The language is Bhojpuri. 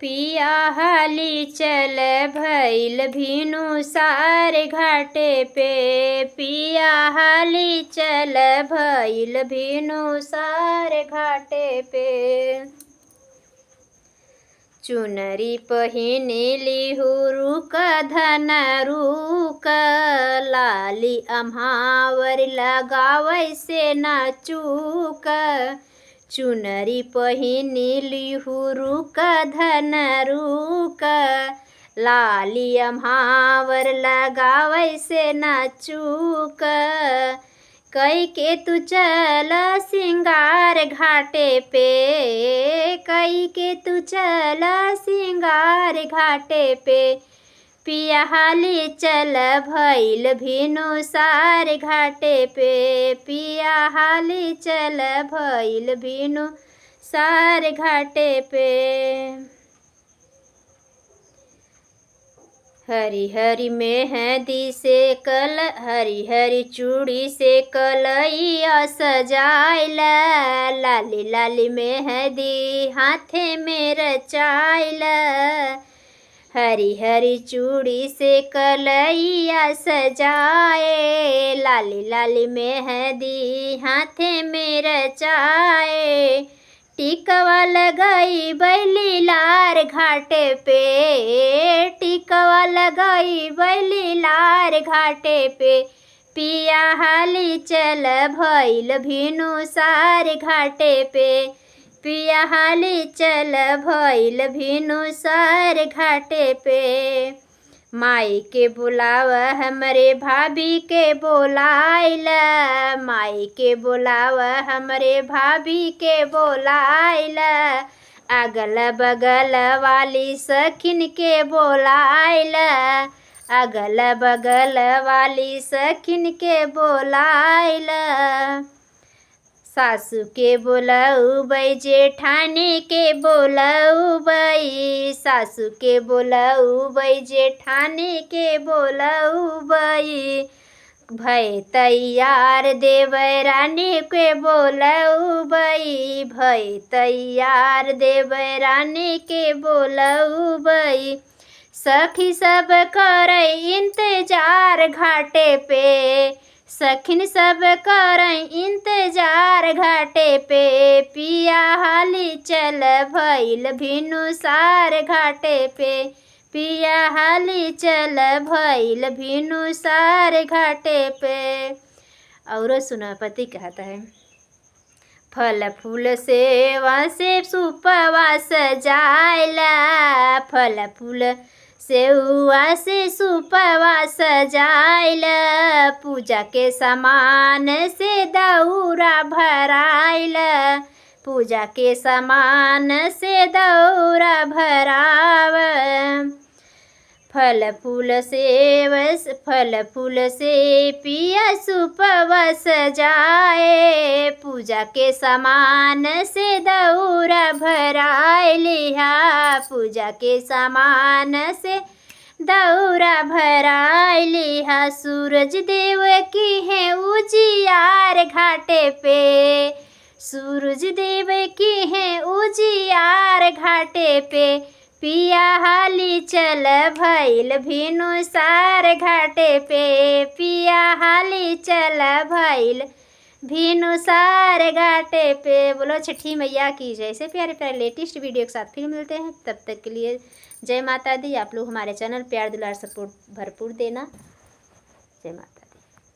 पिया हाली चल भइल भिनु सार घाटे पे। पिया हाली चल भइल भिनु सार घाटे पे। चुनरी पहिनेली हुरुक धन रुक, लाली अम्हावर लगावै से न चूक। चुनरी पहिनेली हुरुक धन रुक, लाली अम्हावर लगावै से न चूक। कई के तू चल सिंगार घाटे पे। कई के तू चल सिंगार घाटे पे। पिया हाली चल भइल भिनु सार घाटे पे। पिया हाली चल भइल भिनु सार घाटे पे। हरी हरी मेहंदी से हरी हरी चूड़ी से कलैया सजाइला। लाली लाली मेहंदी हाथे में रचाइला। हरी हरी चूड़ी से कलैया सजाए, लाली लाली मेहंदी हाथे में रचाए। टिकवा लगाई बैली लार घाटे पे। टिकवा लगाई बैली लार घाटे पे। पिया हाली चल भइल भिनु सार घाटे पे। पिया हाली चल भइल भिनु सार घाटे पे। माई के बुलाव हमरे भाभी के बोलाइला। माई के बुलाव हमरे भाभी के बोलाइला। अगल बगल वाली सखिन के बोलाइला। अगल बगल वाली सखिन के बोलाइला। सासू के बोलौबै जेठानी के बोलौबै। सासू के बोलौबै जेठानी के बोलौबै। भई तैयार देवरानी के बोलौबै। भई तैयार देवरानी के बोलौबै। सखी सब करे इंतजार घाटे पे। सखिन सब करे इंतजार घाटे पे। पिया हाली चल भइल भिनु सार घाटे पे। पिया हाली चल भइल भिनु सार घाटे पे। और सुनापति कहता है, फल फूल सेवा से सुपवा सजाइला। फल फूल सेवा से सुपवा सजाइला। पूजा के सामान से दौरा भराइला। पूजा के सामान से दौरा भराव। फल फूल से पिया सुपवा सजाए। पूजा के सामान से दौरा भराइलिहा। पूजा के सामान से दौरा भराइलिहा। सूरज देव की है उजियार घाटे पे। सूरज देव की है उजियार घाटे पे। पिया हाली चल भइल भिनु सार घाटे पे। पिया हाली चल भइल भिनु सार घाटे पे। बोलो छठी मैया की जय। ऐसे प्यारे प्यारे लेटेस्ट वीडियो के साथ फिर मिलते हैं। तब तक के लिए जय माता दी। आप लोग हमारे चैनल प्यार दुलार सपोर्ट भरपूर देना। जय माता।